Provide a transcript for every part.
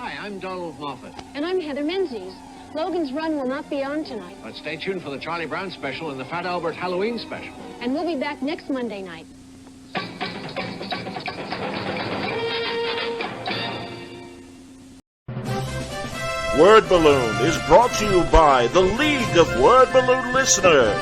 Hi, I'm Donald Moffat. And I'm Heather Menzies. Logan's Run will not be on tonight. But stay tuned for the Charlie Brown special and the Fat Albert Halloween special. And we'll be back next Monday night. Word Balloon is brought to you by the League of Word Balloon Listeners.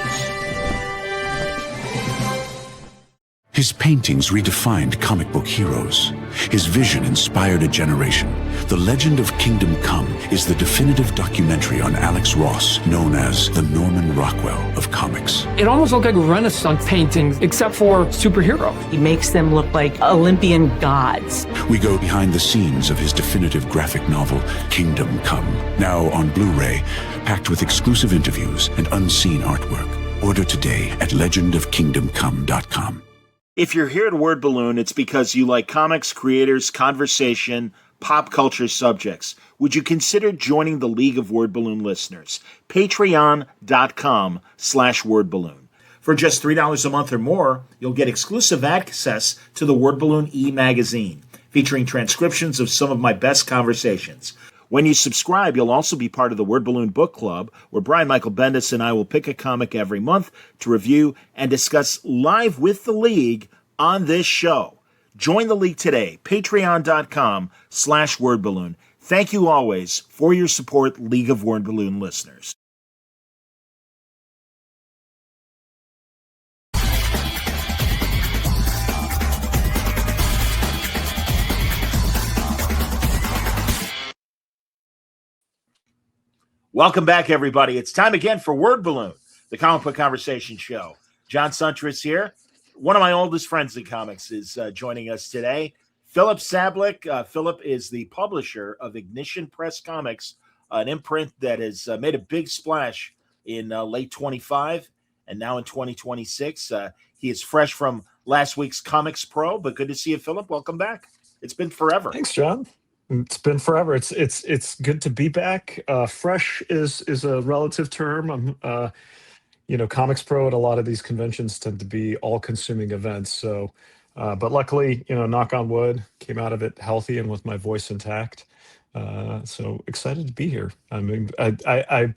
His paintings redefined comic book heroes. His vision inspired a generation. The Legend of Kingdom Come is the definitive documentary on Alex Ross, known as the Norman Rockwell of comics. It almost looked like Renaissance paintings, except for superheroes. He makes them look like Olympian gods. We go behind the scenes of his definitive graphic novel, Kingdom Come, now on Blu-ray, packed with exclusive interviews and unseen artwork. Order today at legendofkingdomcome.com. If you're here at Word Balloon, it's because you like comics, creators, conversation, pop culture subjects. Would you consider joining the League of Word Balloon Listeners? Patreon.com/wordballoon. For just $3 a month or more, you'll get exclusive access to the Word Balloon e-magazine, featuring transcriptions of some of my best conversations. When you subscribe, you'll also be part of the Word Balloon Book Club, where Brian Michael Bendis and I will pick a comic every month to review and discuss live with the League on this show. Join the League today, patreon.com/wordballoon. Thank you always for your support, League of Word Balloon listeners. Welcome back, everybody. It's time again for Word Balloon, the comic book conversation show. John Suntress here. One of my oldest friends in comics is joining us today. Fillip Sablik. Fillip is the publisher of Ignition Press Comics, an imprint that has made a big splash in late 25 and now in 2026. He is fresh from last week's Comics Pro, but good to see you, Fillip. Welcome back. It's been forever. Thanks, John. It's been forever. It's good to be back. Fresh is a relative term. I'm Comics Pro at a lot of these conventions tend to be all-consuming events. So, but luckily, knock on wood, came out of it healthy and with my voice intact. So excited to be here. I mean, I'm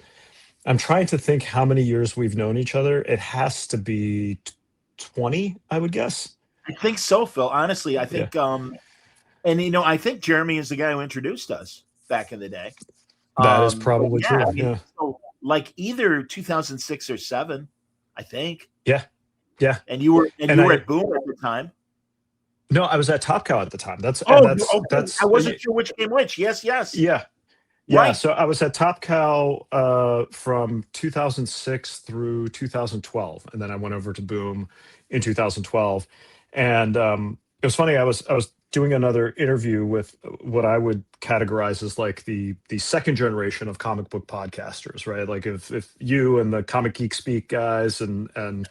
trying to think how many years we've known each other. It has to be 20, I would guess. I think so, Phil. Honestly, I think. Yeah. And, I think Jeremy is the guy who introduced us back in the day. That is probably true. I mean, so, like either 2006 or 7, I think. Yeah. And you were at Boom at the time. No, I was at Top Cow at the time. That's I wasn't sure which came which. Yes. Yeah. Right. So I was at Top Cow from 2006 through 2012, and then I went over to Boom in 2012. And it was funny. I was doing another interview with what I would categorize as like the second generation of comic book podcasters, right? Like if you and the Comic Geek Speak guys and I'm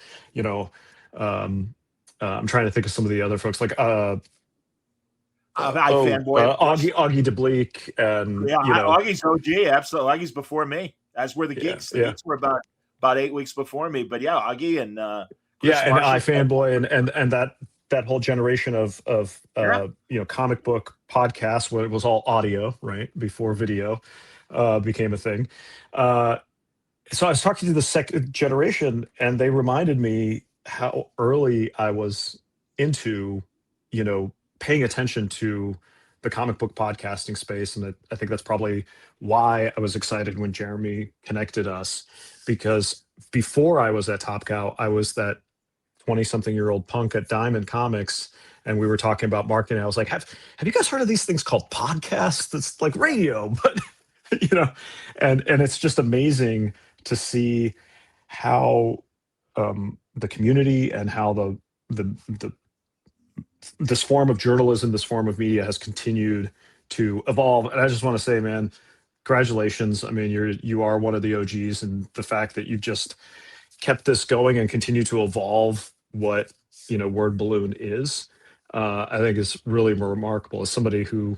trying to think of some of the other folks like Fanboy, Augie DeBleek, and Augie's OG, absolutely. Augie's before me, as were the Geeks. The Geeks were about 8 weeks before me, but yeah, Augie and Fanboy and that whole generation of comic book podcasts when it was all audio, right, before video became a thing. So I was talking to the second generation, and they reminded me how early I was into paying attention to the comic book podcasting space, and I think that's probably why I was excited when Jeremy connected us, because before I was at Top Cow, I was that 20-something-year-old punk at Diamond Comics, and we were talking about marketing. I was like, have you guys heard of these things called podcasts? It's like radio, but and it's just amazing to see how the community and how this form of journalism, this form of media has continued to evolve. And I just want to say, man, congratulations. I mean, you are one of the OGs, and the fact that you've just kept this going and continue to evolve what Word Balloon is, I think is really remarkable. As somebody who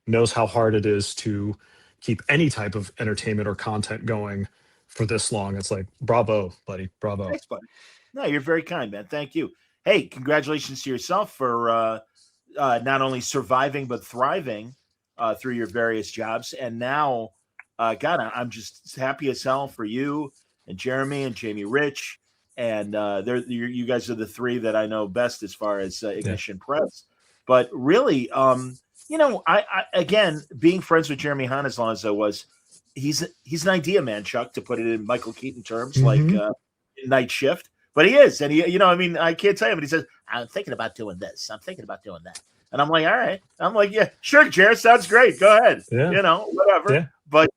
knows how hard it is to keep any type of entertainment or content going for this long, it's like, bravo, buddy, bravo. Thanks, buddy. No, you're very kind, man. Thank you. Hey, congratulations to yourself for not only surviving but thriving through your various jobs, and now, God, I'm just happy as hell for you and Jeremy and Jamie Rich, and you guys are the three that I know best as far as Ignition Press. But really, I again, being friends with Jeremy Hahn as long as I was, he's an idea man, Chuck, to put it in Michael Keaton terms, like Night Shift. But he is, and I can't tell you, but he says, I'm thinking about doing this. I'm thinking about doing that. And I'm like, all right. I'm like, yeah, sure, Jared, sounds great. Go ahead. Yeah. Whatever. Yeah. But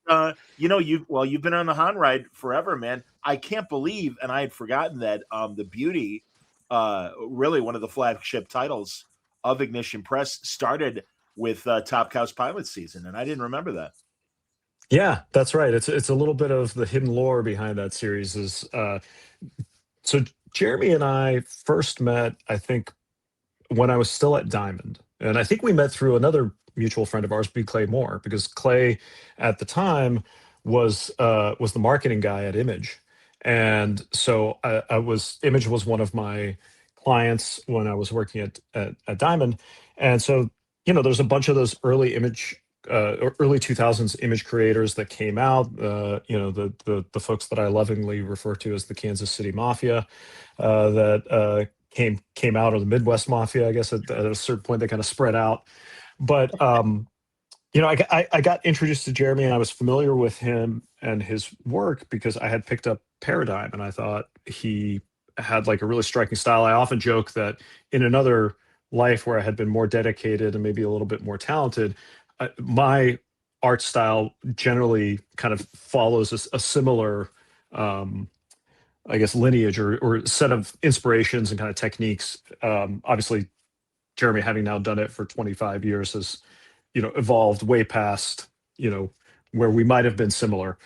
you've been on the Han ride forever, man. I can't believe, and I had forgotten that the Beauty, really one of the flagship titles of Ignition Press, started with Top Cow's pilot season, and I didn't remember that. Yeah, that's right. It's a little bit of the hidden lore behind that series. So Jeremy and I first met, I think, when I was still at Diamond. And I think we met through another mutual friend of ours, B. Clay Moore, because Clay at the time was the marketing guy at Image. And so Image was one of my clients when I was working at Diamond. And so, there's a bunch of those early early 2000s image creators that came out, the folks that I lovingly refer to as the Kansas City Mafia, that came out, or the Midwest Mafia, I guess. At a certain point, they kind of spread out. But I got introduced to Jeremy, and I was familiar with him and his work because I had picked up Paradigm, and I thought he had like a really striking style. I often joke that in another life where I had been more dedicated and maybe a little bit more talented, my art style generally kind of follows a similar I guess lineage or set of inspirations and kind of techniques. Obviously, Jeremy, having now done it for 25 years, has evolved way past where we might have been similar.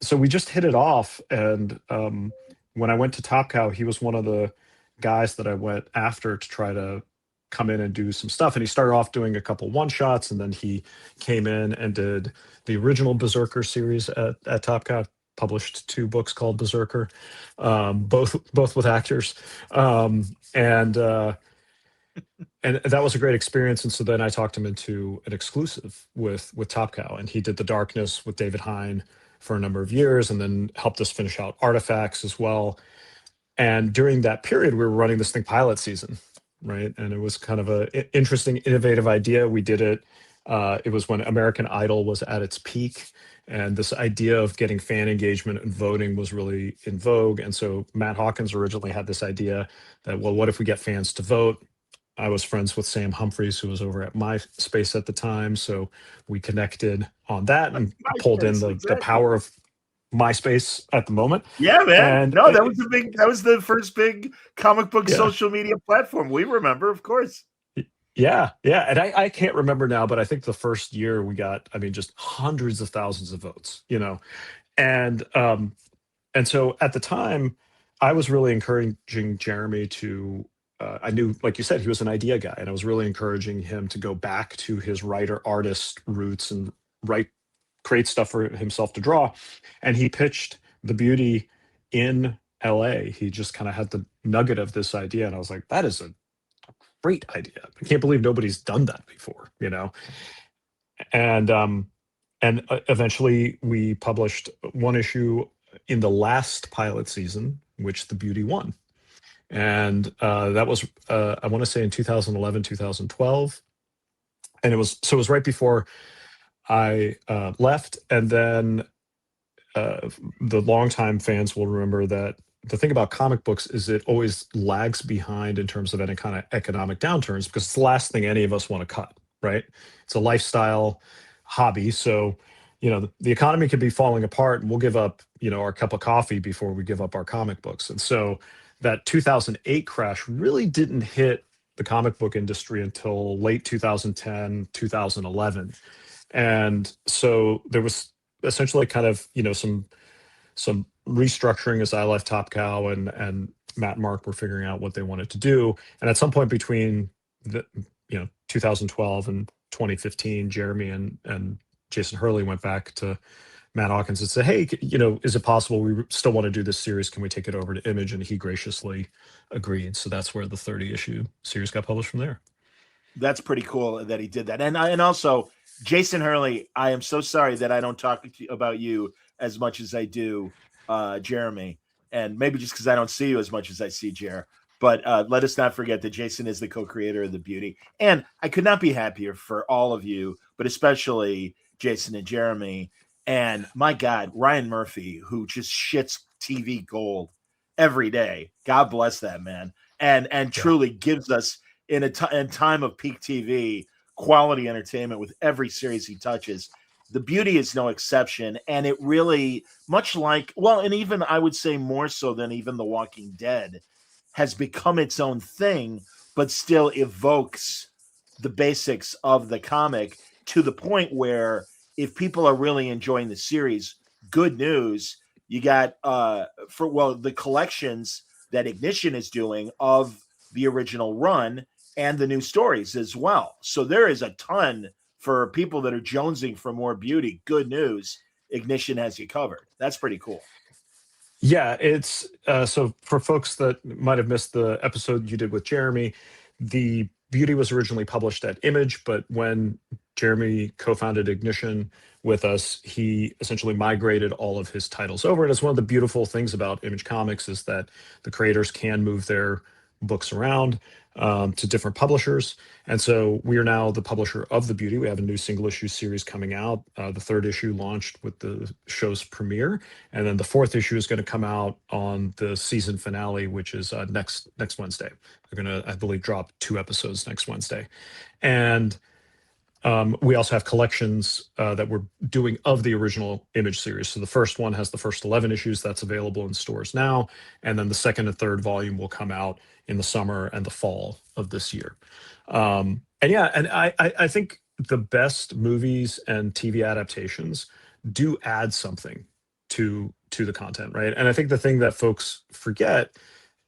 So we just hit it off, and when I went to Top Cow, he was one of the guys that I went after to try to come in and do some stuff. And he started off doing a couple one shots, and then he came in and did the original Berserker series at Top Cow. Published 2 books called Berserker, both with actors, and that was a great experience. And so then I talked him into an exclusive with Top Cow, and he did The Darkness with David Hine for a number of years, and then helped us finish out Artifacts as well. And during that period, we were running this thing pilot season, right? And it was kind of a interesting, innovative idea. We did it. It was when American Idol was at its peak. And this idea of getting fan engagement and voting was really in vogue. And so Matt Hawkins originally had this idea that, well, what if we get fans to vote? I was friends with Sam Humphries, who was over at MySpace at the time. So we connected on that and pulled in the power of MySpace at the moment. Yeah, man. And that was the first big comic book social media platform. We remember, of course. Yeah. And I can't remember now, but I think the first year we got, just hundreds of thousands of votes, And so at the time, I was really encouraging Jeremy to, I knew, like you said, he was an idea guy, and I was really encouraging him to go back to his writer-artist roots and create stuff for himself to draw. And he pitched The Beauty in LA. He just kind of had the nugget of this idea, and I was like, that is a great idea. I can't believe nobody's done that before, And eventually we published 1 issue in the last pilot season, which The Beauty won. And that was, I want to say, in 2011, 2012. And it was right before I left. And then the longtime fans will remember that the thing about comic books is it always lags behind in terms of any kind of economic downturns, because it's the last thing any of us want to cut, right? It's a lifestyle hobby. So, the economy could be falling apart, and we'll give up, our cup of coffee before we give up our comic books. And so that 2008 crash really didn't hit the comic book industry until late 2010, 2011. And so there was essentially kind of, some restructuring as I left Top Cow, and Matt and Mark were figuring out what they wanted to do. And at some point between 2012 and 2015, Jeremy and Jason Hurley went back to Matt Hawkins and said, hey, is it possible we still want to do this series? Can we take it over to Image? And he graciously agreed. So that's where the 30-issue series got published from there. That's pretty cool that he did that. And also, Jason Hurley, I am so sorry that I don't talk about you as much as I do Jeremy, and maybe just because I don't see you as much as I see Jer. But let us not forget that Jason is the co-creator of The Beauty. And I could not be happier for all of you, but especially Jason and Jeremy. And my God, Ryan Murphy, who just shits TV gold every day. God bless that man. And truly gives us, in time of peak TV, quality entertainment with every series he touches. The Beauty is no exception. And it really, much like, well, and even I would say more so than even The Walking Dead, has become its own thing, but still evokes the basics of the comic to the point where if people are really enjoying the series, good news, you got the collections that Ignition is doing of the original run and the new stories as well. So there is a ton for people that are jonesing for more Beauty. Good news, Ignition has you covered. That's pretty cool. Yeah, it's so for folks that might have missed the episode you did with Jeremy, The Beauty was originally published at Image, but when Jeremy co-founded Ignition with us, he essentially migrated all of his titles over. And it's one of the beautiful things about Image Comics is that the creators can move their books around to different publishers. And so we are now the publisher of The Beauty. We have a new single issue series coming out. The third issue launched with the show's premiere. And then the fourth issue is going to come out on the season finale, which is next Wednesday. They're going to, I believe, drop 2 episodes next Wednesday. And we also have collections that we're doing of the original Image series. So the first one has the first 11 issues that's available in stores now. And then the second and third volume will come out in the summer and the fall of this year. And I think the best movies and TV adaptations do add something to the content, right? And I think the thing that folks forget,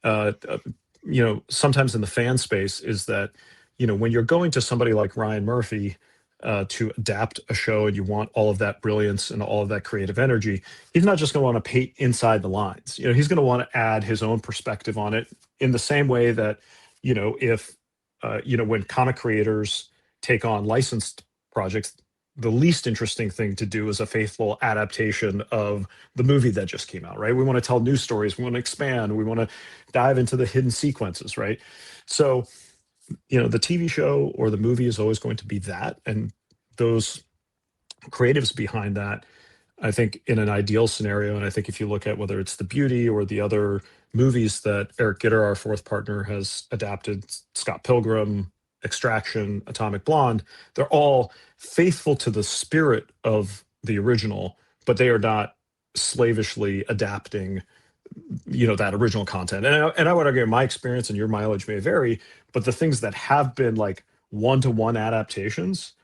sometimes in the fan space is that, when you're going to somebody like Ryan Murphy to adapt a show and you want all of that brilliance and all of that creative energy, he's not just going to want to paint inside the lines. He's going to want to add his own perspective on it in the same way that, if, when comic creators take on licensed projects, the least interesting thing to do is a faithful adaptation of the movie that just came out, right? We want to tell new stories. We want to expand. We want to dive into the hidden sequences, right? So, the TV show or the movie is always going to be that. And those creatives behind that, I think in an ideal scenario, and I think if you look at whether it's The Beauty or the other movies that Eric Gitter, our fourth partner, has adapted, Scott Pilgrim, Extraction, Atomic Blonde, they're all faithful to the spirit of the original, but they are not slavishly adapting that original content. And I would argue my experience and your mileage may vary, but the things that have been like one-to-one adaptations,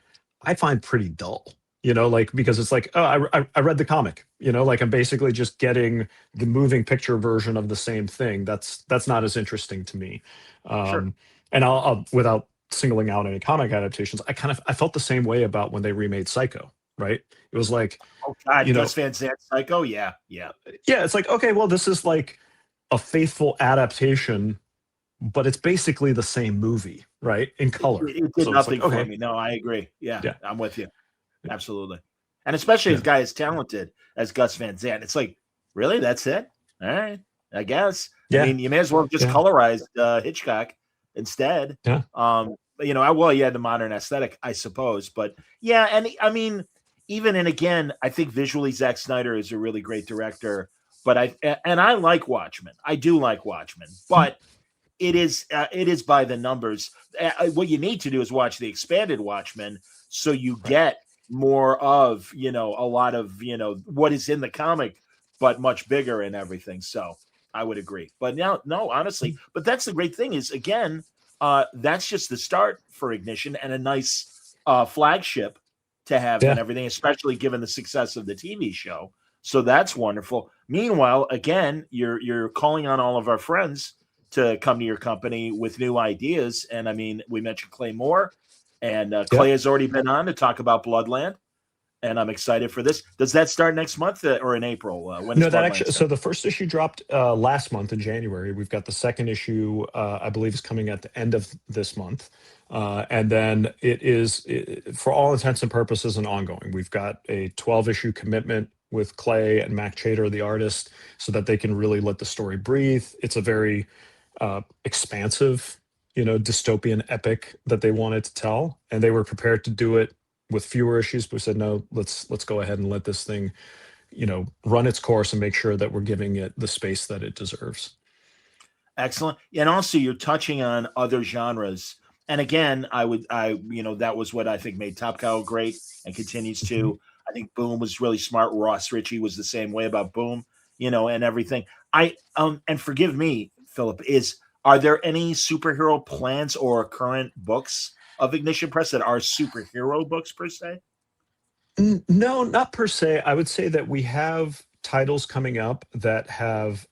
I find pretty dull, because it's like, oh, I read the comic, I'm basically just getting the moving picture version of the same thing. That's not as interesting to me. Sure. And I'll without singling out any comic adaptations, I felt the same way about when they remade Psycho, right? It was like, oh God, Gus Van Sant Psycho, yeah. It's like, okay, well, this is like a faithful adaptation, but it's basically the same movie, right? In color. It did nothing for me. No, I agree. Yeah, I'm with you. Absolutely. And especially as a guy as talented as Gus Van Sant, it's like, really? That's it? All right, I guess. Yeah. I mean, you may as well just colorize Hitchcock instead. Yeah. You had the modern aesthetic, I suppose. But yeah, and I mean, and again, I think visually Zack Snyder is a really great director. But I like Watchmen. I do like Watchmen, but it is by the numbers. What you need to do is watch the expanded Watchmen, so you get more of a lot of what is in the comic, but much bigger and everything. So I would agree. But no, honestly, but that's the great thing is, again, that's just the start for Ignition and a nice flagship to have and everything, especially given the success of the TV show. So that's wonderful. Meanwhile, again, you're calling on all of our friends to come to your company with new ideas. And I mean, we mentioned Clay Moore, and Clay has already been on to talk about Bloodland. And I'm excited for this. Does that start next month or in April? So the first issue dropped last month in January. We've got the second issue, I believe, is coming at the end of this month. And then for all intents and purposes, an ongoing. We've got a 12-issue commitment with Clay and Mac Chater, the artist, so that they can really let the story breathe. It's a very expansive, dystopian epic that they wanted to tell, and they were prepared to do it with fewer issues. But we said, no, let's go ahead and let this thing, run its course and make sure that we're giving it the space that it deserves. Excellent. And also you're touching on other genres. And again, that was what I think made Top Cow great and continues to. I think Boom was really smart. Ross Ritchie was the same way about Boom, and everything. And forgive me, Philip, are there any superhero plans or current books of Ignition Press that are superhero books per se? No, not per se. I would say that we have titles coming up that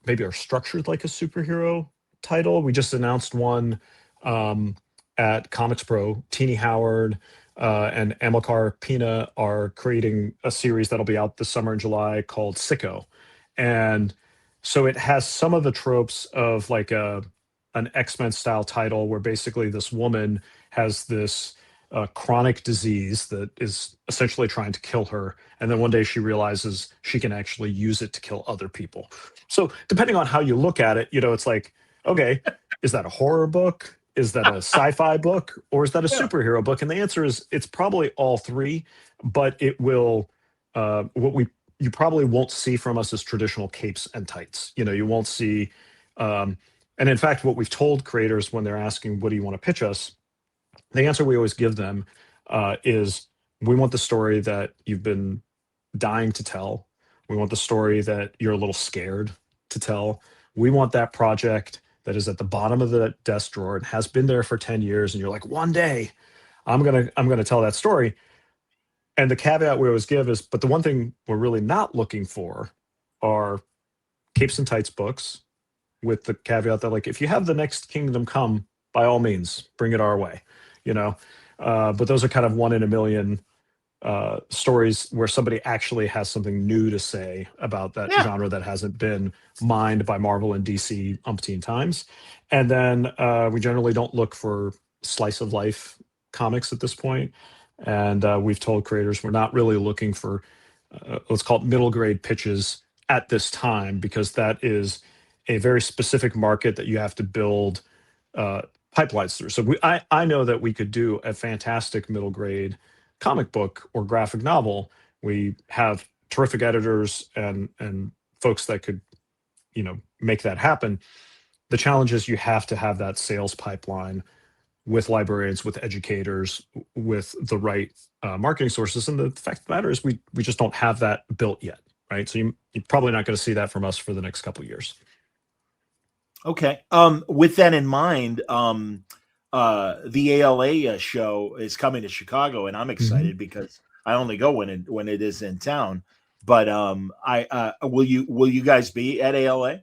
maybe are structured like a superhero title. We just announced one at Comics Pro. Teeny Howard and Amilcar Pina are creating a series that'll be out this summer in July called Sicko. And so it has some of the tropes of like an X-Men style title where basically this woman has this chronic disease that is essentially trying to kill her. And then one day she realizes she can actually use it to kill other people. So depending on how you look at it, it's like, okay, is that a horror book? Is that a sci-fi book? Or is that a superhero book? And the answer is it's probably all three, but it will, you probably won't see from us is traditional capes and tights. You won't see, and in fact, what we've told creators when they're asking, what do you want to pitch us? The answer we always give them is we want the story that you've been dying to tell. We want the story that you're a little scared to tell. We want that project that is at the bottom of the desk drawer and has been there for 10 years. And you're like, one day I'm going to tell that story. And the caveat we always give is, but the one thing we're really not looking for are capes and tights books, with the caveat that, like, if you have the next Kingdom Come, by all means, bring it our way. But those are kind of one in a million stories where somebody actually has something new to say about that genre that hasn't been mined by Marvel and DC umpteen times. And then we generally don't look for slice of life comics at this point. And we've told creators we're not really looking for, let's call it middle grade pitches at this time, because that is a very specific market that you have to build pipelines through. So I know that we could do a fantastic middle grade comic book or graphic novel. We have terrific editors and folks that could, make that happen. The challenge is you have to have that sales pipeline with librarians, with educators, with the right marketing sources. And the fact of the matter is we just don't have that built yet, right? So you're probably not going to see that from us for the next couple of years. Okay. With that in mind, the ALA show is coming to Chicago, and I'm excited because I only go when it is in town. But will you guys be at ALA?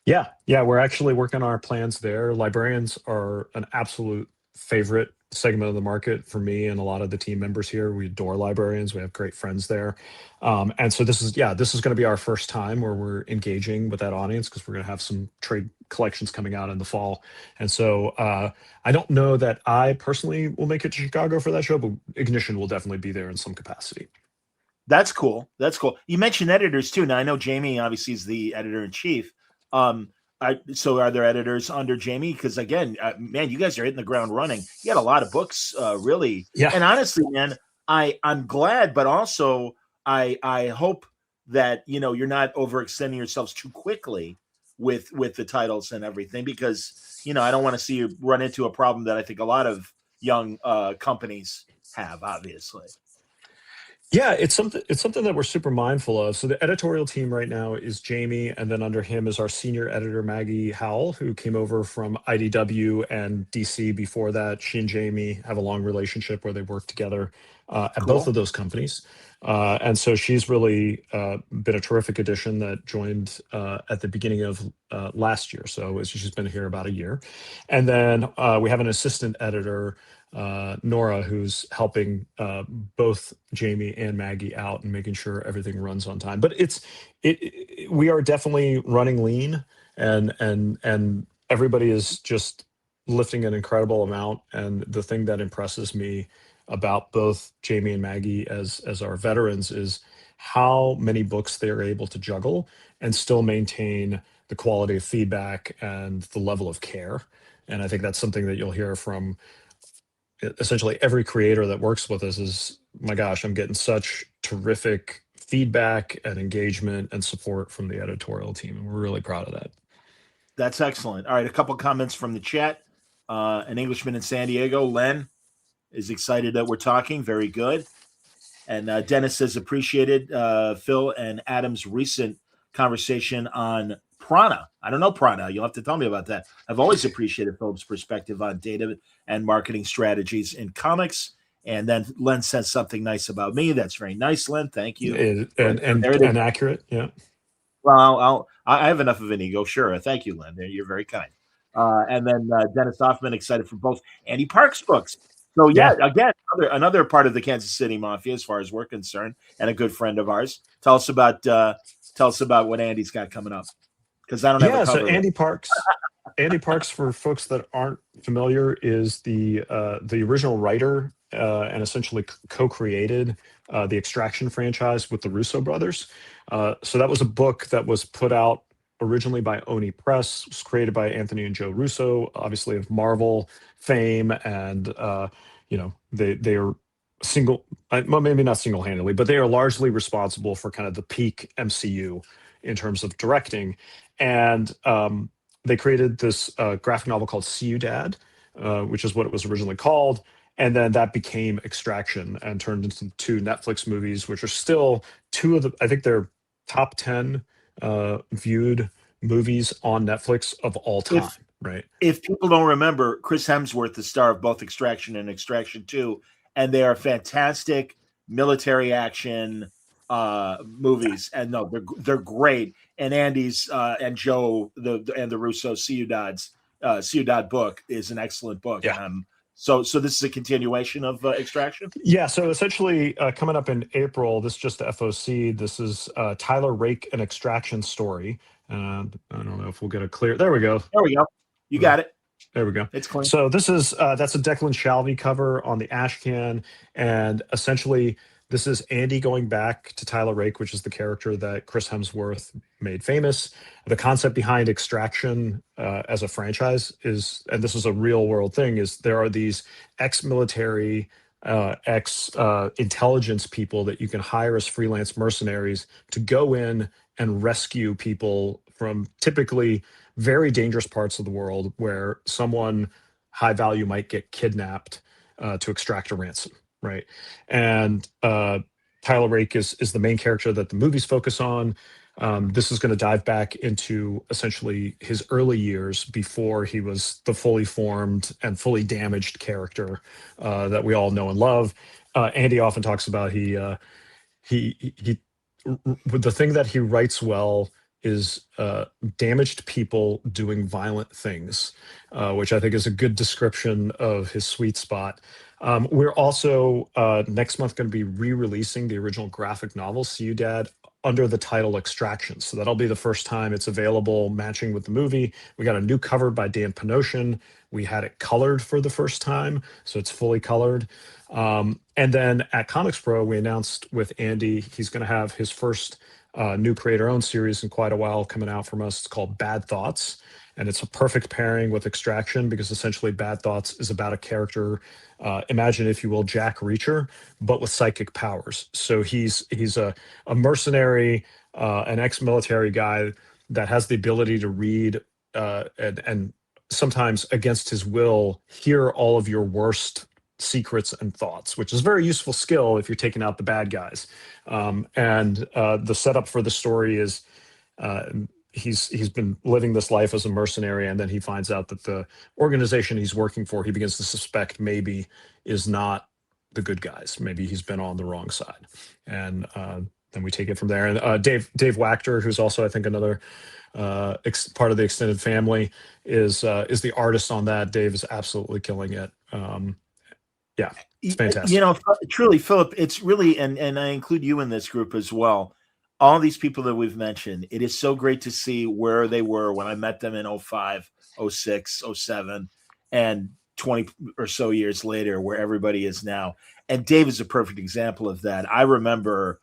Yeah, we're actually working on our plans there. Librarians are an absolute favorite segment of the market for me and a lot of the team members here. We adore librarians. We have great friends there. And so this is going to be our first time where we're engaging with that audience, because we're going to have some trade collections coming out in the fall. And so I don't know that I personally will make it to Chicago for that show, but Ignition will definitely be there in some capacity. That's cool. You mentioned editors too. Now I know Jamie obviously is the editor in chief. So are there editors under Jamie? Because again, man, you guys are hitting the ground running. You got a lot of books, really. Yeah. And honestly, man, I'm glad, but also I hope that you're not overextending yourselves too quickly with the titles and everything, because I don't want to see you run into a problem that I think a lot of young companies have, obviously. Yeah, it's something that we're super mindful of. So the editorial team right now is Jamie, and then under him is our senior editor, Maggie Howell, who came over from IDW and DC before that. She and Jamie have a long relationship where they work together at both of those companies. And so she's really been a terrific addition that joined at the beginning of last year. So she's been here about a year. And then we have an assistant editor, Nora, who's helping both Jamie and Maggie out and making sure everything runs on time. But we are definitely running lean, and everybody is just lifting an incredible amount. And the thing that impresses me about both Jamie and Maggie as our veterans is how many books they're able to juggle and still maintain the quality of feedback and the level of care. And I think that's something that you'll hear from essentially every creator that works with us is, my gosh, I'm getting such terrific feedback and engagement and support from the editorial team. And we're really proud of that. That's excellent. All right, a couple comments from the chat. An Englishman in San Diego, Len, is excited that we're talking. Very good. And Dennis says appreciated Phil and Adam's recent conversation on Prana. I don't know Prana. You'll have to tell me about that. I've always appreciated Philip's perspective on data and marketing strategies in comics. And then Len says something nice about me. That's very nice, Len. Thank you. And accurate. Yeah. Well, I have enough of an ego. Sure. Thank you, Len. You're very kind. And then Dennis Hoffman, excited for both Andy Park's books. So, again, another part of the Kansas City Mafia, as far as we're concerned, and a good friend of ours. Tell us about what Andy's got coming up, because I don't have a cover. So Andy Parks. Andy Parks, for folks that aren't familiar, is the original writer and essentially co-created the Extraction franchise with the Russo brothers. So that was a book that was put out originally by Oni Press, was created by Anthony and Joe Russo, obviously of Marvel fame, and they are well, maybe not single-handedly, but they are largely responsible for kind of the peak MCU in terms of directing. And they created this graphic novel called See You Dad, which is what it was originally called. And then that became Extraction and turned into 2 Netflix movies, which are still I think they're top 10 viewed movies on Netflix of all time, right? If people don't remember, Chris Hemsworth, the star of both Extraction and Extraction 2, and they are fantastic military action movies. And no, they're great. And Andy's and Joe and the Russo See You Dad book is an excellent book. Yeah. So this is a continuation of Extraction? Yeah, so essentially coming up in April, this is just the FOC. This is Tyler Rake, an Extraction story. I don't know if we'll get a clear. There we go. There we go. You got it. There we go. It's clean. So this is that's a Declan Shalvey cover on the ash can, and essentially this is Andy going back to Tyler Rake, which is the character that Chris Hemsworth made famous. The concept behind Extraction as a franchise is, and this is a real world thing, is there are these ex-military, ex-intelligence people that you can hire as freelance mercenaries to go in and rescue people from typically very dangerous parts of the world where someone high value might get kidnapped to extract a ransom. Right. And Tyler Rake is the main character that the movies focus on. This is going to dive back into essentially his early years before he was the fully formed and fully damaged character that we all know and love. Andy often talks about the thing that he writes well is damaged people doing violent things, which I think is a good description of his sweet spot. We're also next month going to be re-releasing the original graphic novel, See You Dad, under the title Extraction. So that'll be the first time it's available matching with the movie. We got a new cover by Dan Panosian. We had it colored for the first time, so it's fully colored. And then at Comics Pro, we announced with Andy, he's going to have his first new creator-owned series in quite a while coming out from us. It's called Bad Thoughts. And it's a perfect pairing with Extraction because essentially Bad Thoughts is about a character, imagine, if you will, Jack Reacher, but with psychic powers. So he's a mercenary, an ex-military guy that has the ability to read and sometimes against his will, hear all of your worst secrets and thoughts, which is a very useful skill if you're taking out the bad guys. And the setup for the story is he's been living this life as a mercenary, and then he finds out that the organization he's working for, he begins to suspect maybe is not the good guys. Maybe he's been on the wrong side. And then we take it from there. And Dave Wachter, who's also, I think, another part of the extended family, is the artist on that. Dave is absolutely killing it. Yeah, it's fantastic. You know, truly, Philip, it's really, and I include you in this group as well, all these people that we've mentioned, it is so great to see where they were when I met them in 05, 06, 07. and 20 or so years later, where everybody is now. And Dave is a perfect example of that. I remember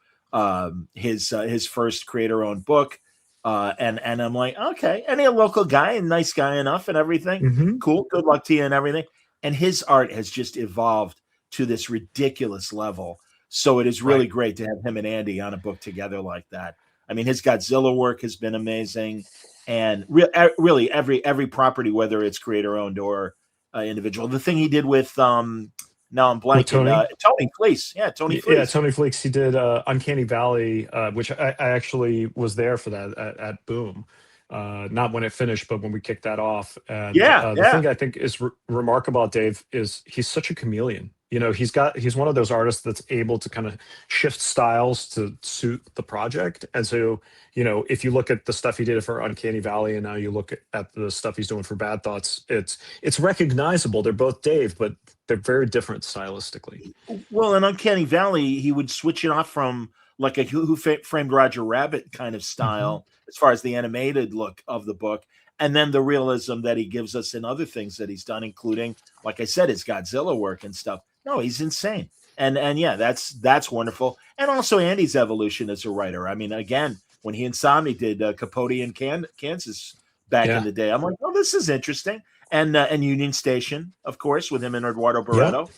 his first creator-owned book, and I'm like, okay, and a local guy and nice guy enough and everything. Mm-hmm. Cool, good luck to you and everything. And his art has just evolved to this ridiculous level. So it is really great to have him and Andy on a book together like that. I mean, his Godzilla work has been amazing, and really every property, whether it's creator-owned or individual. The thing he did with now I'm blanking. Tony Fleece. Yeah, Tony Fleece. Yeah, Tony Fleece. He did Uncanny Valley, which I actually was there for that at Boom. Not when it finished, but when we kicked that off. And the thing I think is remarkable about Dave is he's such a chameleon. You know, he's one of those artists that's able to kind of shift styles to suit the project. And so, you know, if you look at the stuff he did for Uncanny Valley, and now you look at the stuff he's doing for Bad Thoughts, it's recognizable. They're both Dave, but they're very different stylistically. Well, in Uncanny Valley, he would switch it off from like a Who Framed Roger Rabbit kind of style, as far as the animated look of the book, and then the realism that he gives us in other things that he's done, including, like I said, his Godzilla work and stuff. No, he's insane. And yeah, that's wonderful. And also Andy's evolution as a writer. I mean, again, when he and Sami did Capote in Kansas back in the day, I'm like, oh, this is interesting. And Union Station, of course, with him and Eduardo Barreto.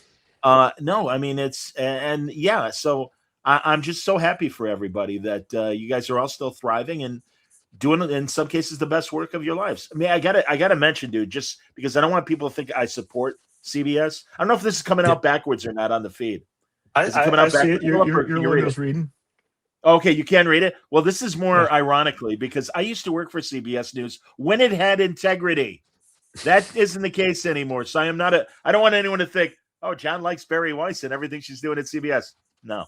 No, I mean, so I'm just so happy for everybody that you guys are all still thriving and doing, in some cases, the best work of your lives. I mean, I gotta mention, dude, just because I don't want people to think I support CBS. I don't know if this is coming out backwards or not on the feed. I see it. Your logo's reading. Okay, you can read it. Well, this is more ironically because I used to work for CBS News when it had integrity. That isn't the case anymore. So I don't want anyone to think, oh, John likes Barry Weiss and everything she's doing at CBS. No,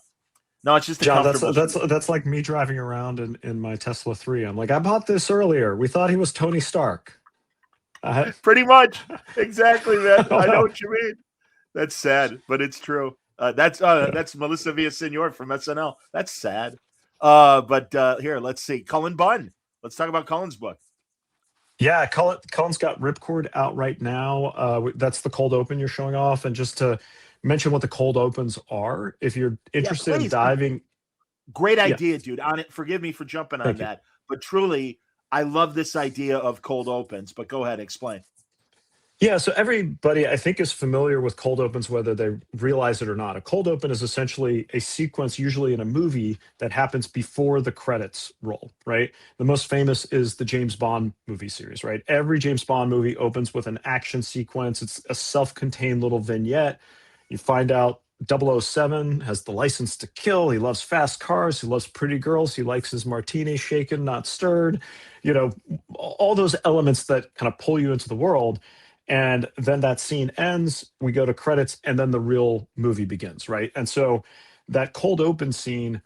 it's just John. That's like me driving around in my Tesla 3. I'm like, I bought this earlier. We thought he was Tony Stark. Pretty much, exactly, man. I know what you mean. That's sad, but it's true. That's Melissa Villaseñor from SNL. That's sad. But here, let's see. Cullen Bunn. Let's talk about Cullen's book. Yeah, Cullen's got Ripcord out right now. That's the cold open you're showing off. And just to mention what the cold opens are, if you're interested in diving. Great idea, dude. On it. Forgive me for jumping on that, but truly, I love this idea of cold opens. But go ahead, explain. Yeah, so everybody, I think, is familiar with cold opens, whether they realize it or not. A cold open is essentially a sequence, usually in a movie, that happens before the credits roll, right? The most famous is the James Bond movie series, right? Every James Bond movie opens with an action sequence. It's a self-contained little vignette. You find out 007 has the license to kill. He loves fast cars. He loves pretty girls. He likes his martini shaken, not stirred. You know, all those elements that kind of pull you into the world. And then that scene ends, we go to credits, and then the real movie begins, right? And so that cold open scene,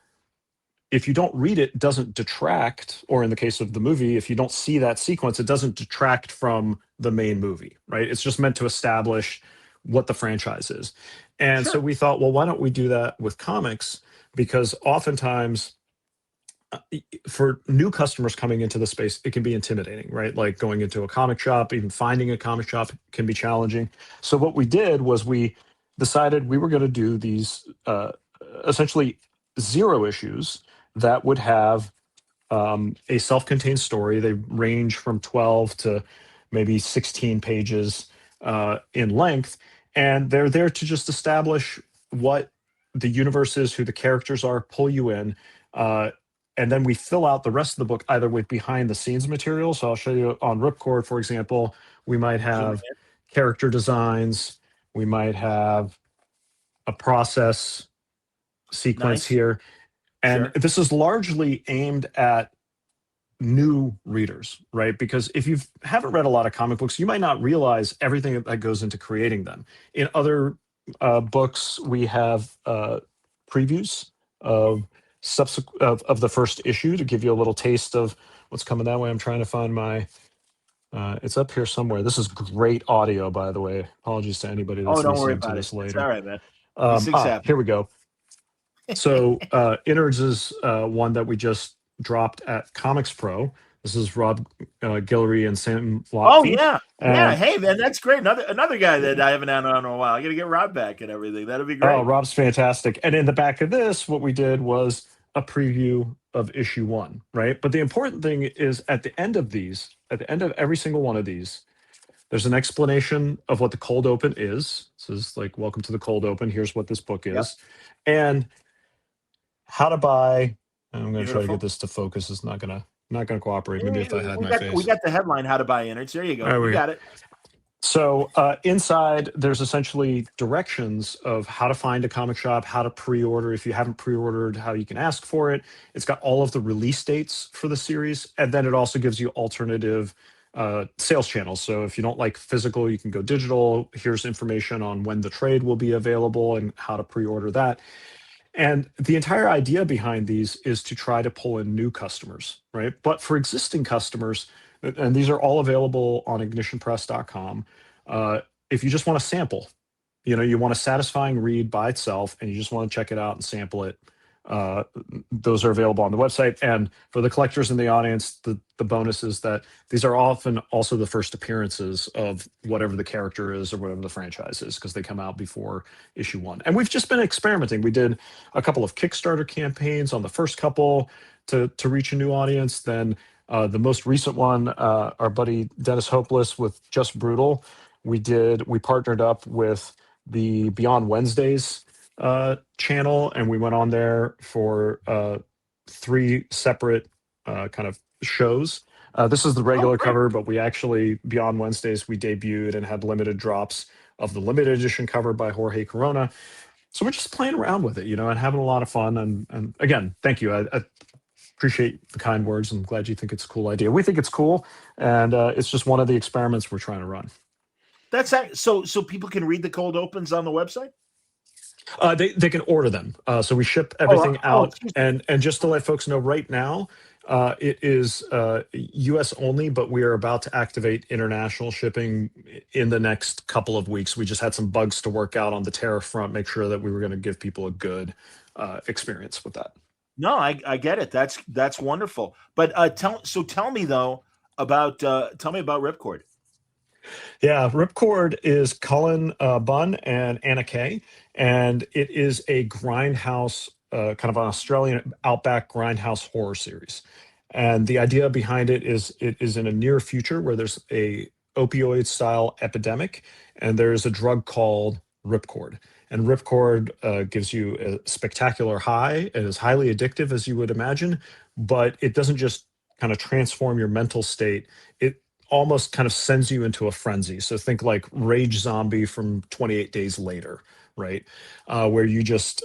if you don't read it, doesn't detract, or in the case of the movie, if you don't see that sequence, it doesn't detract from the main movie, right? It's just meant to establish what the franchise is. And so we thought, well, why don't we do that with comics? Because oftentimes, for new customers coming into the space, it can be intimidating, right? Like going into a comic shop, even finding a comic shop can be challenging. So what we did was we decided we were going to do these essentially 0 issues that would have a self-contained story. They range from 12 to maybe 16 pages in length. And they're there to just establish what the universe is, who the characters are, pull you in. And then we fill out the rest of the book either with behind the scenes material. So I'll show you on Ripcord, for example, we might have character designs. We might have a process sequence here. And this is largely aimed at new readers, right? Because if you haven't read a lot of comic books, you might not realize everything that goes into creating them. In other books, we have previews of the first issue to give you a little taste of what's coming that way. I'm trying to find my it's up here somewhere. This is great audio, by the way. Apologies to anybody that's listening to this later. It's all right, man. Here we go. So Innards is one that we just dropped at Comics Pro. This is Rob Guillory and Sam Oh Lockton. yeah, yeah. And Hey man, that's great. Another guy that I haven't had on in a while. I got to get Rob back and everything. That'd be oh, great. Rob's fantastic. And in the back of this, what we did was a preview of issue 1, right? But the important thing is at the end of these, at the end of every single one of these, there's an explanation of what the cold open is. This is like, welcome to the cold open. Here's what this book Yep. is. And how to buy. I'm going to try to Beautiful. get this to focus. It's not going to cooperate. Maybe if I had we my got, face. we got the headline, how to buy innards. There you go. There We we got it. So inside, there's essentially directions of how to find a comic shop, how to pre-order. If you haven't pre-ordered, how you can ask for it. It's got all of the release dates for the series, and then it also gives you alternative sales channels. So if you don't like physical, you can go digital. Here's information on when the trade will be available and how to pre-order that. And the entire idea behind these is to try to pull in new customers, right? But for existing customers, and these are all available on ignitionpress.com. If you just want to sample, you want a satisfying read by itself and you just want to check it out and sample it, those are available on the website. And for the collectors in the audience, the bonus is that these are often also the first appearances of whatever the character is or whatever the franchise is, because they come out before issue 1. And we've just been experimenting. We did a couple of Kickstarter campaigns on the first couple to reach a new audience. Then the most recent one, our buddy Dennis Hopeless with Just Brutal, we partnered up with the Beyond Wednesdays channel, and we went on there for 3 separate kind of shows. This is the regular cover, but we actually, Beyond Wednesdays, we debuted and had limited drops of the limited edition cover by Jorge Corona. So we're just playing around with it, and having a lot of fun. And again, thank you. I appreciate the kind words. I'm glad you think it's a cool idea. We think it's cool, and it's just one of the experiments we're trying to run. That's so people can read the cold opens on the website. They can order them. So we ship everything out. And just to let folks know right now, it is US only, but we are about to activate international shipping in the next couple of weeks. We just had some bugs to work out on the tariff front, make sure that we were going to give people a good experience with that. No, I get it. That's wonderful. But tell me though about Ripcord. Yeah, Ripcord is Cullen Bunn and Anna Kay, and it is a grindhouse, kind of an Australian outback grindhouse horror series. And the idea behind it is in a near future where there's a opioid style epidemic, and there's a drug called Ripcord. And Ripcord gives you a spectacular high. It is highly addictive, as you would imagine, but it doesn't just kind of transform your mental state. It almost kind of sends you into a frenzy. So think like Rage Zombie from 28 Days Later, right? Where you just,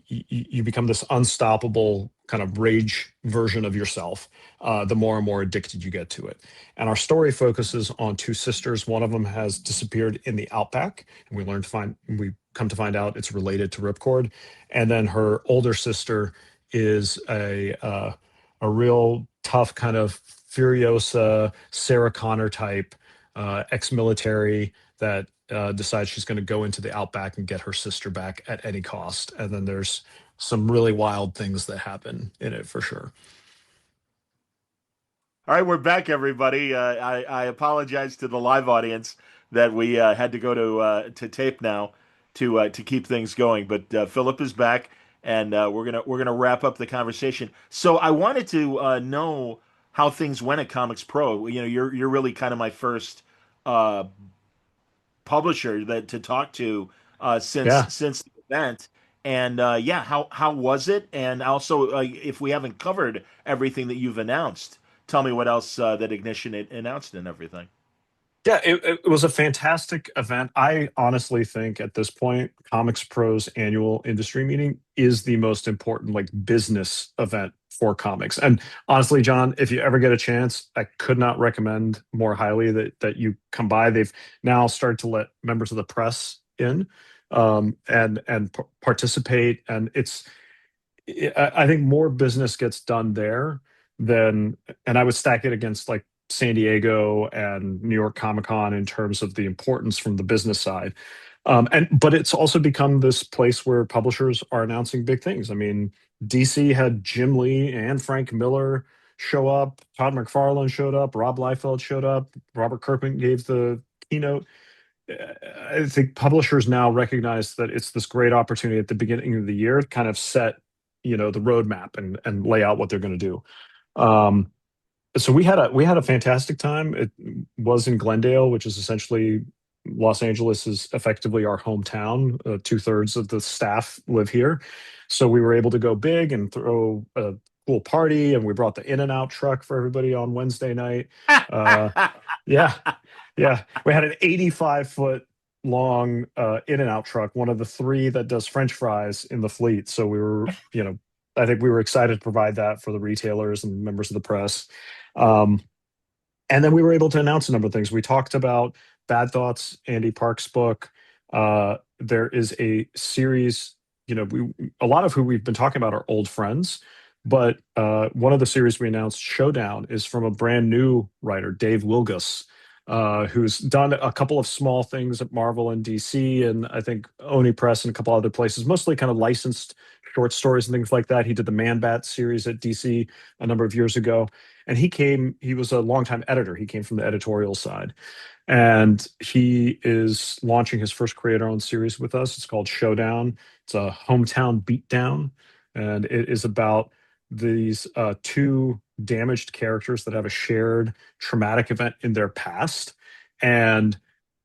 you become this unstoppable kind of rage version of yourself, the more and more addicted you get to it. And our story focuses on 2 sisters. One of them has disappeared in the outback, and we come to find out it's related to Ripcord. And then her older sister is a real tough kind of Furiosa, Sarah Connor type, ex-military that decides she's going to go into the outback and get her sister back at any cost. And then there's some really wild things that happen in it for sure. All right, we're back, everybody. I apologize to the live audience that we had to go to tape now to keep things going. But Fillip is back, and we're gonna wrap up the conversation. So I wanted to know how things went at Comics Pro. You're really kind of my first publisher to talk to since the event. And how was it? And also, if we haven't covered everything that you've announced, tell me what else that Ignition announced and everything. Yeah, it was a fantastic event. I honestly think at this point, Comics Pro's annual industry meeting is the most important business event for comics. And honestly, John, if you ever get a chance, I could not recommend more highly that you come by. They've now started to let members of the press in and participate. And I think more business gets done there and I would stack it against San Diego and New York Comic-Con in terms of the importance from the business side. But it's also become this place where publishers are announcing big things. I mean, DC had Jim Lee and Frank Miller show up. Todd McFarlane showed up. Rob Liefeld showed up. Robert Kirkman gave the keynote. I think publishers now recognize that it's this great opportunity at the beginning of the year to kind of set, the roadmap and lay out what they're going to do. So we had a fantastic time. It was in Glendale, which is essentially Los Angeles is effectively our hometown. 2/3 of the staff live here, so we were able to go big and throw a cool party. And we brought the In-N-Out truck for everybody on Wednesday night. Yeah, yeah, we had an 85-foot long In-N-Out truck, one of the three that does French fries in the fleet. So we were, I think we were excited to provide that for the retailers and members of the press. Um, and then we were able to announce a number of things. We talked about Bad Thoughts, Andy Park's book. There is a series, a lot of who we've been talking about are old friends, but one of the series we announced, Showdown, is from a brand new writer, Dave Wilgus, who's done a couple of small things at Marvel and DC, and I think Oni Press and a couple other places, mostly kind of licensed short stories and things like that. He did the Man Bat series at DC a number of years ago. And he was a longtime editor. He came from the editorial side. And he is launching his first creator-owned series with us. It's called Showdown. It's a hometown beatdown. And it is about these two damaged characters that have a shared traumatic event in their past. And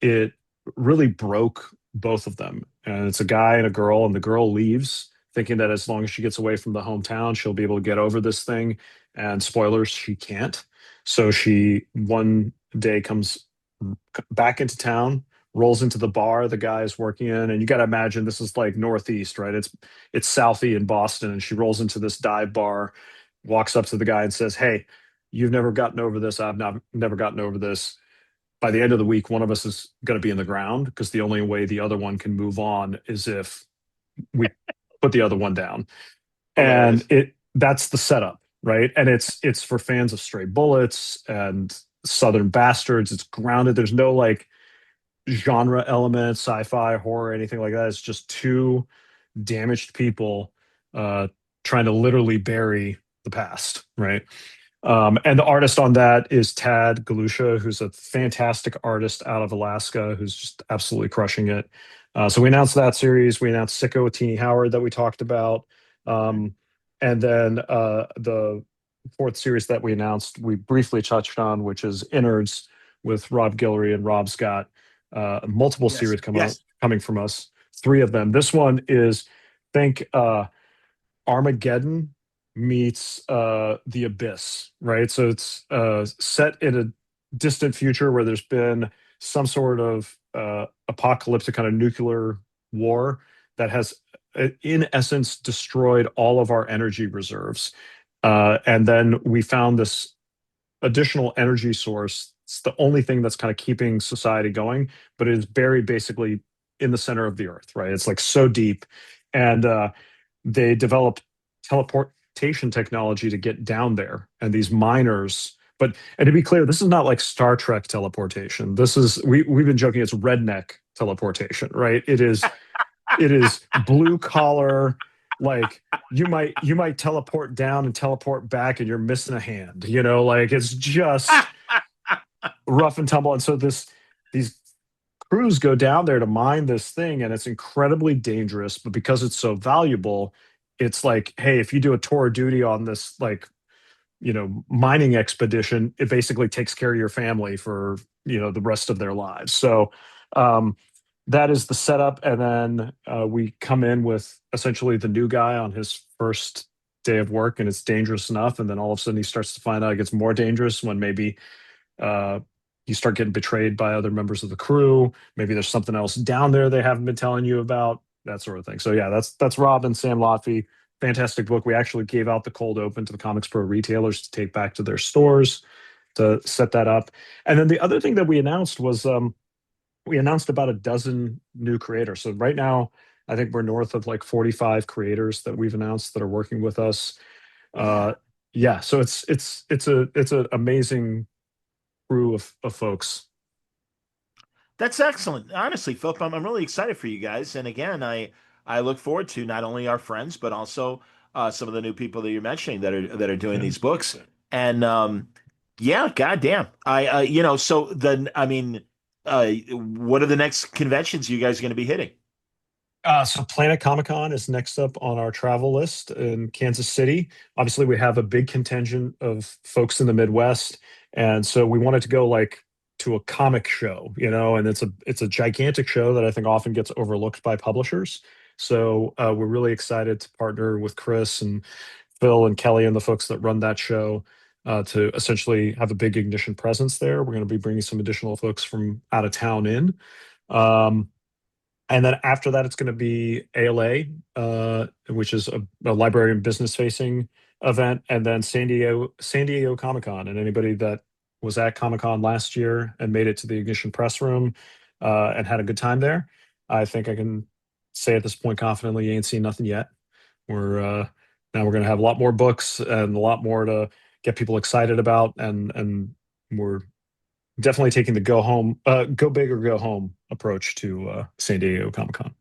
it really broke both of them. And it's a guy and a girl, and the girl leaves thinking that as long as she gets away from the hometown, she'll be able to get over this thing. And spoilers, she can't. So she one day comes back into town, rolls into the bar the guy is working in, and you got to imagine this is like Northeast, right? It's Southie in Boston, and she rolls into this dive bar, walks up to the guy and says, "Hey, you've never gotten over this. I've never gotten over this. By the end of the week, one of us is going to be in the ground because the only way the other one can move on is if we put the other one down." And that's the setup, right? And it's for fans of Stray Bullets and Southern Bastards. It's grounded. There's no like genre element, sci-fi, horror, anything like that. It's just two damaged people trying to literally bury the past, right? And the artist on that is Tad Galusha, who's a fantastic artist out of Alaska, who's just absolutely crushing it. So we announced that series. We announced Sicko with Teenie Howard that we talked about. And then the fourth series that we announced, we briefly touched on, which is Innards with Rob Guillory. And Rob's got multiple series coming from us, three of them. This one is, think Armageddon meets The Abyss, right? So it's set in a distant future where there's been some sort of apocalyptic kind of nuclear war that has, in essence, destroyed all of our energy reserves. And then we found this additional energy source. It's the only thing that's kind of keeping society going, but it is buried basically in the center of the earth, right? It's like so deep. And they developed teleportation technology to get down there. And these miners, and to be clear, this is not like Star Trek teleportation. This is, we've been joking, it's redneck teleportation, right? It is blue collar, like you might teleport down and teleport back and you're missing a hand, like it's just rough and tumble. And so these crews go down there to mine this thing, and it's incredibly dangerous, but because it's so valuable, it's like, hey, if you do a tour of duty on this, like, mining expedition, it basically takes care of your family for, the rest of their lives. So that is the setup. And then we come in with essentially the new guy on his first day of work, and it's dangerous enough. And then all of a sudden he starts to find out it gets more dangerous when maybe you start getting betrayed by other members of the crew. Maybe there's something else down there they haven't been telling you about, that sort of thing. So yeah, that's Rob and Sam Lotfi. Fantastic book. We actually gave out the cold open to the Comics Pro retailers to take back to their stores to set that up. And then the other thing that we announced was we announced about a dozen new creators. So right now, I think we're north of like 45 creators that we've announced that are working with us. Yeah, so it's an amazing crew of folks. That's excellent. Honestly, Philip, I'm really excited for you guys. And again, I look forward to not only our friends, but also some of the new people that you're mentioning that are doing these books. And yeah, goddamn. So then, I mean, what are the next conventions you guys are going to be hitting? So Planet Comic Con is next up on our travel list in Kansas City. Obviously, we have a big contingent of folks in the Midwest, and so we wanted to go like to a comic show, and it's a gigantic show that I think often gets overlooked by publishers. So we're really excited to partner with Chris and Phil and Kelly and the folks that run that show to essentially have a big Ignition presence there. We're going to be bringing some additional folks from out of town in. Um, and then after that, it's going to be ALA, which is a library and business facing event, and then San Diego Comic Con. And anybody that was at Comic Con last year and made it to the Ignition press room and had a good time there, I think I can say at this point confidently, you ain't seen nothing yet. Now we're going to have a lot more books and a lot more to get people excited about, and we're definitely taking the go big or go home approach to San Diego Comic Con.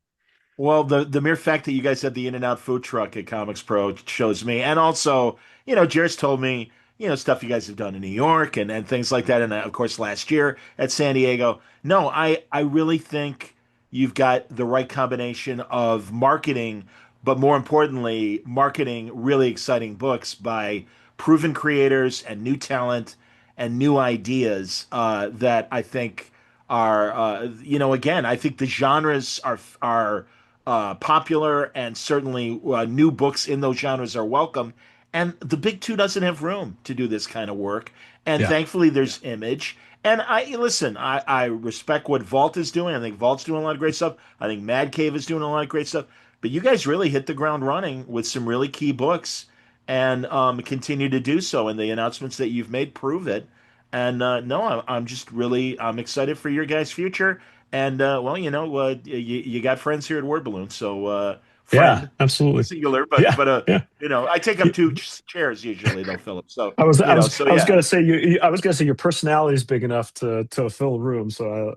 Well, the mere fact that you guys had the In-N-Out food truck at Comics Pro shows me, and also, Jared's told me, stuff you guys have done in New York and things like that, and of course last year at San Diego. No, I really think you've got the right combination of marketing, but more importantly, marketing really exciting books by proven creators and new talent and new ideas that I think are, again, I think the genres are popular, and certainly new books in those genres are welcome. And the big two doesn't have room to do this kind of work. And Yeah. thankfully, there's Image. And I respect what Vault is doing. I think Vault's doing a lot of great stuff. I think Mad Cave is doing a lot of great stuff. But you guys really hit the ground running with some really key books, and continue to do so. And the announcements that you've made prove it. And no, I'm just really I'm excited for your guys' future. And well, you got friends here at Word Balloon, so Yeah, friend absolutely. singular, but Yeah, yeah. I take up two chairs usually though, Philip. So I was I was so I was yeah, gonna say I was gonna say your personality is big enough to fill a room. So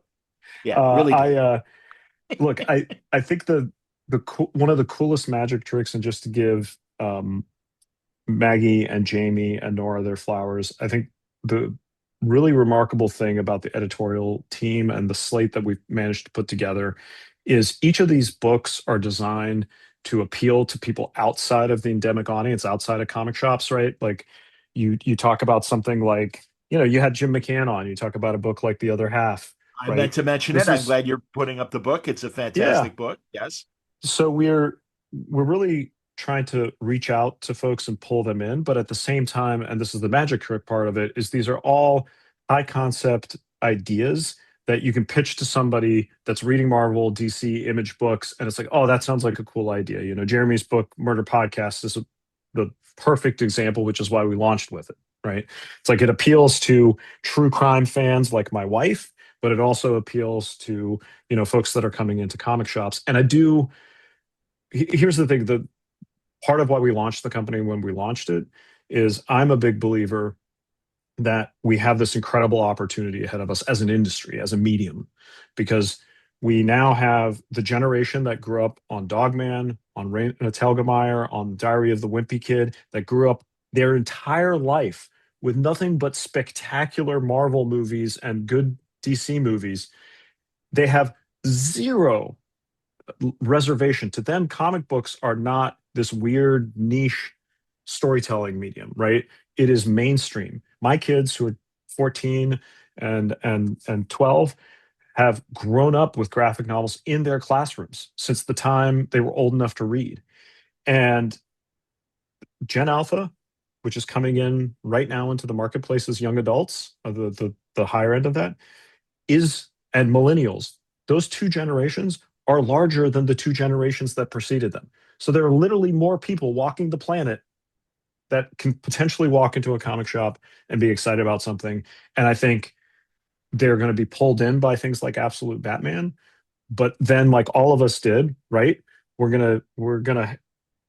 yeah, really I good. look, I think one of the coolest magic tricks, and just to give Maggie and Jamie and Nora their flowers, I think the really remarkable thing about the editorial team and the slate that we've managed to put together is each of these books are designed to appeal to people outside of the endemic audience, outside of comic shops, right? Like you talk about something like, you had Jim McCann on, you talk about a book like The Other Half, I right? meant to mention it. This I'm is glad you're putting up the book. It's a Yeah. fantastic book. Yes. So we're really trying to reach out to folks and pull them in, but at the same time, and this is the magic trick part of it, is these are all high concept ideas that you can pitch to somebody that's reading Marvel, DC, Image books, and it's like, oh, that sounds like a cool idea. Jeremy's book, Murder Podcast, is the perfect example, which is why we launched with it, right? It's like it appeals to true crime fans like my wife, but it also appeals to, folks that are coming into comic shops. And here's the thing, the part of why we launched the company when we launched it is I'm a big believer that we have this incredible opportunity ahead of us as an industry, as a medium, because we now have the generation that grew up on Dogman, on Raina Telgemeier, on Diary of the Wimpy Kid, that grew up their entire life with nothing but spectacular Marvel movies and good DC movies. They have zero reservation. To them, comic books are not this weird niche storytelling medium, right? It is mainstream. My kids, who are 14 and 12, have grown up with graphic novels in their classrooms since the time they were old enough to read. And Gen Alpha, which is coming in right now into the marketplace as young adults, the higher end of that, and millennials, those two generations are larger than the two generations that preceded them. So there are literally more people walking the planet that can potentially walk into a comic shop and be excited about something. And I think they're going to be pulled in by things like Absolute Batman. But then, like all of us did, right? We're gonna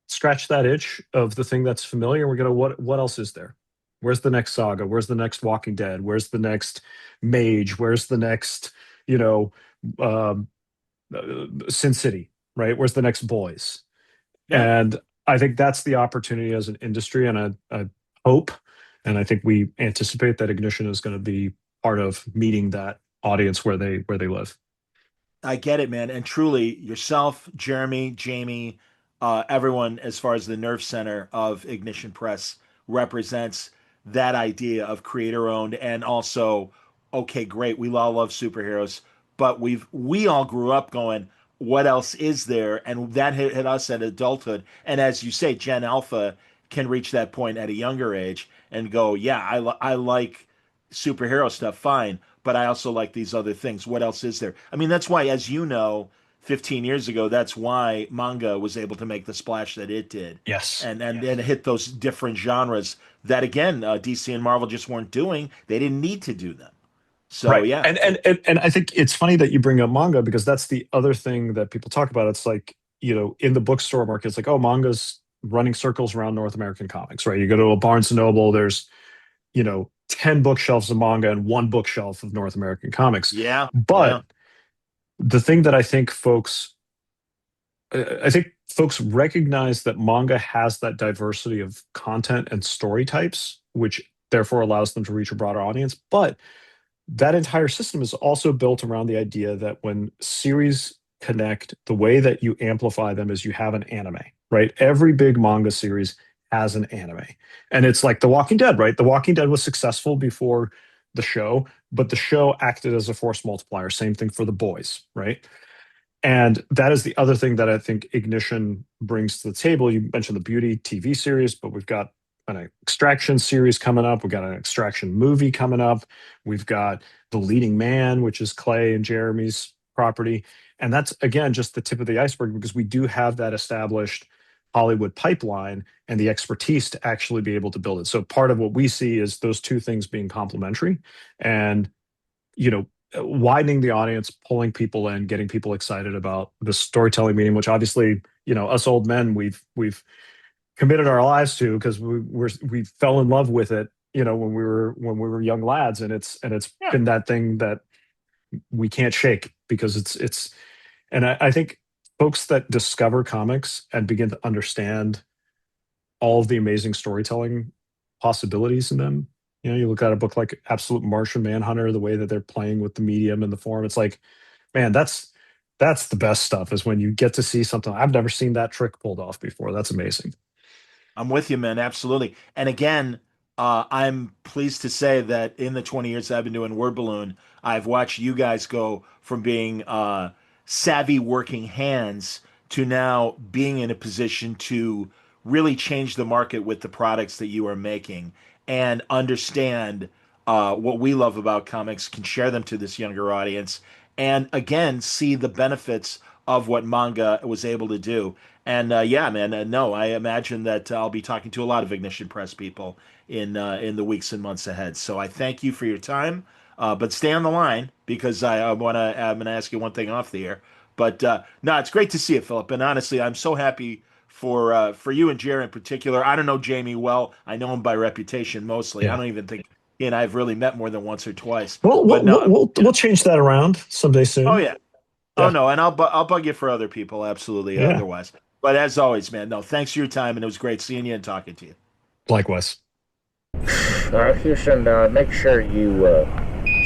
scratch that itch of the thing that's familiar. We're gonna what else is there? Where's the next saga? Where's the next Walking Dead? Where's the next Mage? Where's the next, um, Sin City, right? Where's the next Boys? Yeah. And I think that's the opportunity as an industry, and I hope And I think we anticipate that Ignition is going to be part of meeting that audience where they live. I get it, man. And truly, yourself, Jeremy, Jamie, everyone, as far as the nerve center of Ignition Press, represents that idea of creator owned and also, okay, great, we all love superheroes, but we all grew up going, what else is there? And that hit us at adulthood. And as you say, Gen Alpha can reach that point at a younger age and go, yeah, I like superhero stuff, fine, but I also like these other things. What else is there? I mean, that's why, as you know, 15 years ago, that's why manga was able to make the splash that it did. Yes. And hit those different genres that, again, DC and Marvel just weren't doing. They didn't need to do them. So, right. yeah. And I think it's funny that you bring up manga, because that's the other thing that people talk about. It's like, in the bookstore market, it's like, oh, manga's running circles around North American comics, right? You go to a Barnes and Noble, there's, 10 bookshelves of manga and one bookshelf of North American comics. Yeah. But the thing that I think folks recognize that manga has that diversity of content and story types, which therefore allows them to reach a broader audience. But that entire system is also built around the idea that when series connect, the way that you amplify them is you have an anime, right? Every big manga series has an anime. And it's like The Walking Dead, right? The Walking Dead was successful before the show, but the show acted as a force multiplier. Same thing for The Boys, right? And that is the other thing that I think Ignition brings to the table. You mentioned the Beauty TV series, but we've got an Extraction series coming up. We've got an Extraction movie coming up. We've got The Leading Man, which is Clay and Jeremy's property. And that's, again, just the tip of the iceberg, because we do have that established Hollywood pipeline and the expertise to actually be able to build it. So part of what we see is those two things being complementary and, widening the audience, pulling people in, getting people excited about the storytelling medium, which obviously, us old men, we've committed our lives to, because we fell in love with it, when we were young lads, and it's been that thing that we can't shake, because it's and I think folks that discover comics and begin to understand all of the amazing storytelling possibilities in them. You look at a book like Absolute Martian Manhunter, the way that they're playing with the medium and the form. It's like, man, that's the best stuff, is when you get to see something. I've never seen that trick pulled off before. That's amazing. I'm with you, man. Absolutely. And again, I'm pleased to say that in the 20 years I've been doing Word Balloon, I've watched you guys go from being savvy working hands to now being in a position to really change the market with the products that you are making and understand what we love about comics, can share them to this younger audience, and again, see the benefits of what manga was able to do. And yeah, man, no, I imagine that I'll be talking to a lot of Ignition Press people in the weeks and months ahead. So I thank you for your time, but stay on the line, because I'm going to ask you one thing off the air. But no, it's great to see you, Philip. And honestly, I'm so happy for you and Jerry in particular. I don't know Jamie well. I know him by reputation mostly. Yeah. I don't even think he and I have really met more than once or twice. We'll change that around someday soon. Oh yeah. Oh no, and I'll bug you for other people, absolutely. Yeah. Otherwise, but as always, man, no, thanks for your time, and it was great seeing you and talking to you. Likewise. Houston, make sure you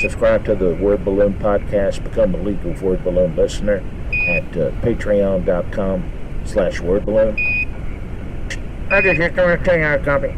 subscribe to the Word Balloon podcast. Become a legal Word Balloon listener at patreon.com/wordballoon. I just want to tell you a copy.